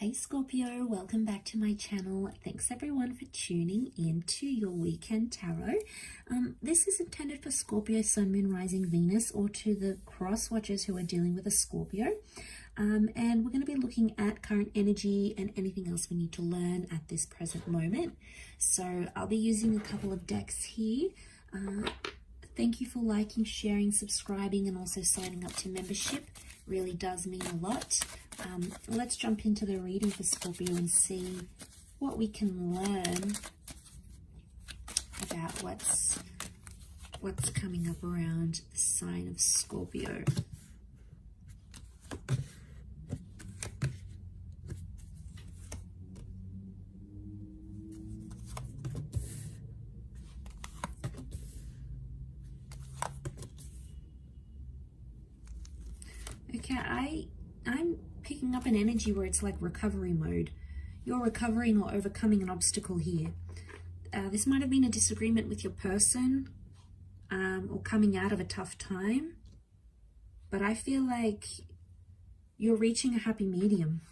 Hey Scorpio, welcome back to my channel. Thanks everyone for tuning in to your weekend tarot. This is intended for Scorpio, Sun, Moon, Rising, Venus, or to the cross watchers who are dealing with a Scorpio. And we're going to be looking at current energy and anything else we need to learn at this present moment. So I'll be using a couple of decks here. Thank you for liking, sharing, subscribing, and also signing up to membership. Really does mean a lot. Let's jump into the reading for Scorpio and see what we can learn about what's coming up around the sign of Scorpio. Okay, I'm picking up an energy where it's like recovery mode. You're recovering or overcoming an obstacle here. This might have been a disagreement with your person or coming out of a tough time. But I feel like you're reaching a happy medium.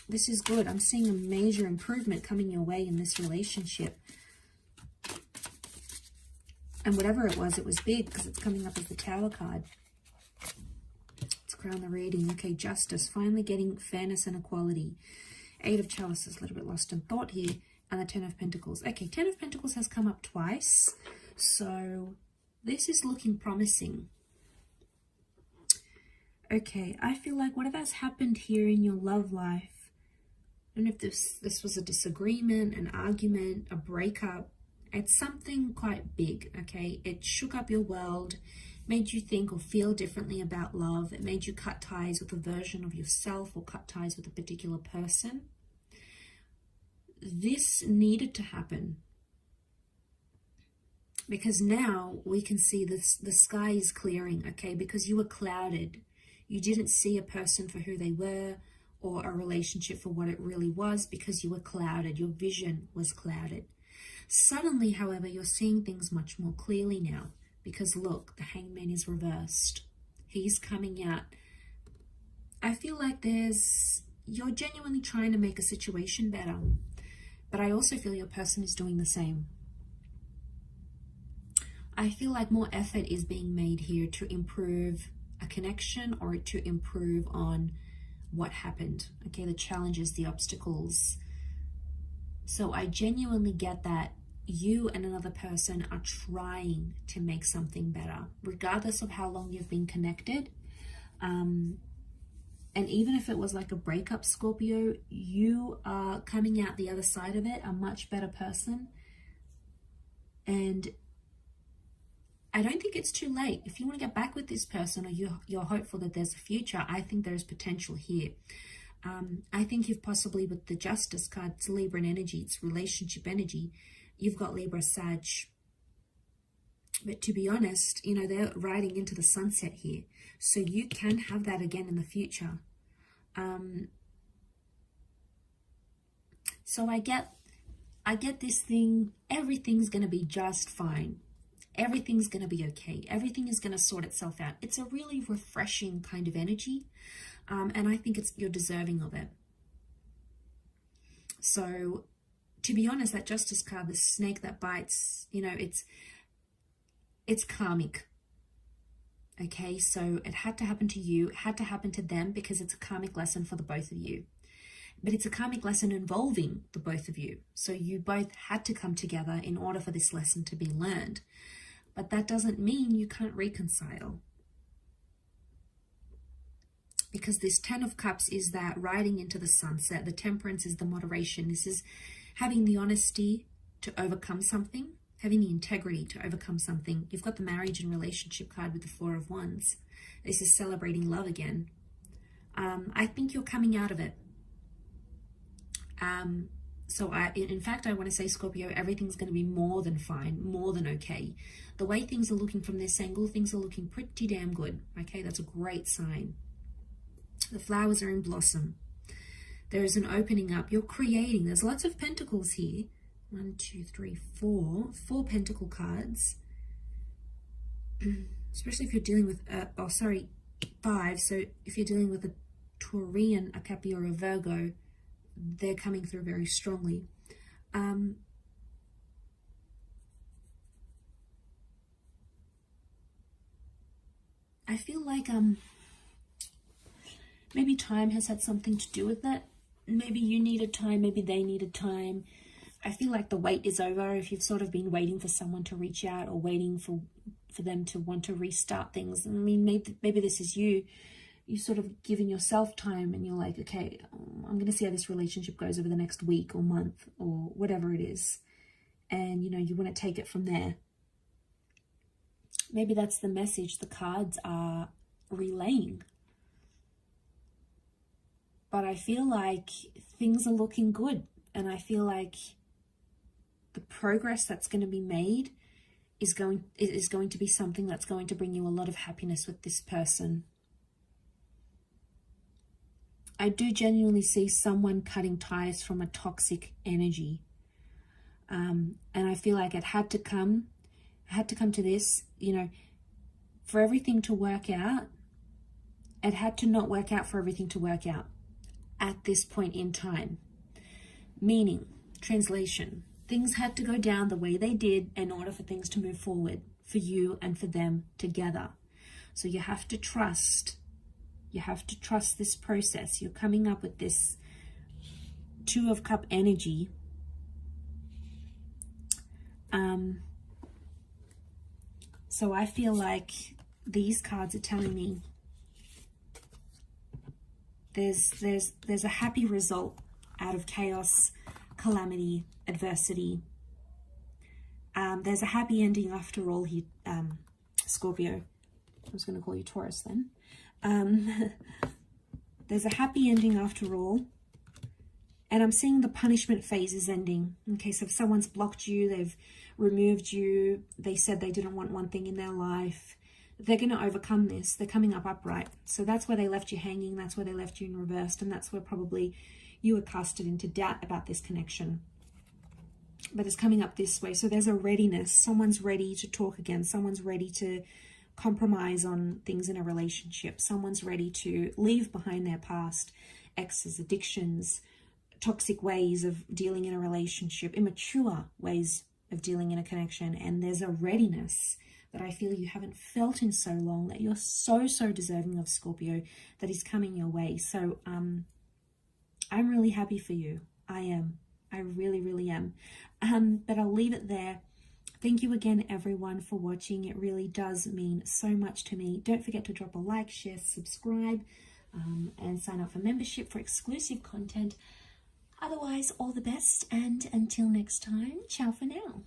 This is good. I'm seeing a major improvement coming your way in this relationship. And whatever it was big because it's coming up as the Tower card. Crown the reading. Okay, justice, finally getting fairness and equality. Eight of Chalices, a little bit lost in thought here, and the Ten of Pentacles. Okay, Ten of Pentacles has come up twice, so this is looking promising. Okay, I feel like whatever's happened here in your love life, I don't know if this was a disagreement, an argument, a breakup. It's something quite big, okay? It shook up your world, made you think or feel differently about love. It made you cut ties with a version of yourself or cut ties with a particular person. This needed to happen because now we can see this, the sky is clearing, okay? Because you were clouded. You didn't see a person for who they were or a relationship for what it really was because you were clouded. Your vision was clouded. Suddenly, however, you're seeing things much more clearly now. Because look, the Hangman is reversed. He's coming out. I feel like you're genuinely trying to make a situation better. But I also feel your person is doing the same. I feel like more effort is being made here to improve a connection or to improve on what happened. Okay, the challenges, the obstacles. So I genuinely get that you and another person are trying to make something better, regardless of how long you've been connected. And even if it was like a breakup, Scorpio, you are coming out the other side of it a much better person. And I don't think it's too late. If you want to get back with this person or you're hopeful that there's a future, I think there's potential here. I think you've possibly, with the Justice card, it's Libra energy, it's relationship energy. You've got Libra, Sag. But to be honest, you know, they're riding into the sunset here. So you can have that again in the future. So I get this thing, everything's going to be just fine. Everything's going to be okay. Everything is going to sort itself out. It's a really refreshing kind of energy. And I think you're deserving of it. So to be honest, that Justice card, the snake that bites, you know, it's karmic. Okay, so it had to happen to you, it had to happen to them because it's a karmic lesson for the both of you. But it's a karmic lesson involving the both of you. So you both had to come together in order for this lesson to be learned. But that doesn't mean you can't reconcile. Because this Ten of Cups is that riding into the sunset. The Temperance is the moderation. This is having the honesty to overcome something, having the integrity to overcome something. You've got the marriage and relationship card with the Four of Wands. This is celebrating love again. I think you're coming out of it. In fact, I want to say, Scorpio, everything's going to be more than fine, more than okay. The way things are looking from this angle, things are looking pretty damn good. Okay, that's a great sign. The flowers are in blossom. There is an opening up. You're creating. There's lots of pentacles here. 1, 2, 3, 4. 4 pentacle cards. Especially if you're dealing with, 5. So if you're dealing with a Taurian, a Capricorn, or a Virgo, they're coming through very strongly. I feel like maybe time has had something to do with that. Maybe you needed time, maybe they needed time. I feel like the wait is over. If you've sort of been waiting for someone to reach out or waiting for them to want to restart things. I mean, maybe this is you. You sort of giving yourself time and you're like, okay, I'm going to see how this relationship goes over the next week or month or whatever it is. And, you know, you want to take it from there. Maybe that's the message the cards are relaying. But I feel like things are looking good. And I feel like the progress that's going to be made is going to be something that's going to bring you a lot of happiness with this person. I do genuinely see someone cutting ties from a toxic energy. And I feel like it had to come to this, you know, for everything to work out. It had to not work out for everything to work out at this point in time. Meaning, translation, things had to go down the way they did in order for things to move forward for you and for them together. So you have to trust. You have to trust this process. You're coming up with this Two of Cup energy. So I feel like these cards are telling me there's a happy result out of chaos, calamity, adversity. There's a happy ending after all here, Scorpio. I was going to call you Taurus then. There's a happy ending after all. And I'm seeing the punishment phase is ending. Okay, so if someone's blocked you, they've removed you, they said they didn't want one thing in their life, they're going to overcome this. They're coming up upright. So that's where they left you hanging. That's where they left you in reversed. And that's where probably you were casted into doubt about this connection. But it's coming up this way. So there's a readiness. Someone's ready to talk again. Someone's ready to compromise on things in a relationship. Someone's ready to leave behind their past exes, addictions, toxic ways of dealing in a relationship, immature ways of dealing in a connection. And there's a readiness that I feel you haven't felt in so long, that you're so deserving of, Scorpio, that is coming your way. So I'm really happy for you. I am. I really am. But I'll leave it there. Thank you again, everyone, for watching. It really does mean so much to me. Don't forget to drop a like, share, subscribe, and sign up for membership for exclusive content. Otherwise, all the best, and until next time, ciao for now.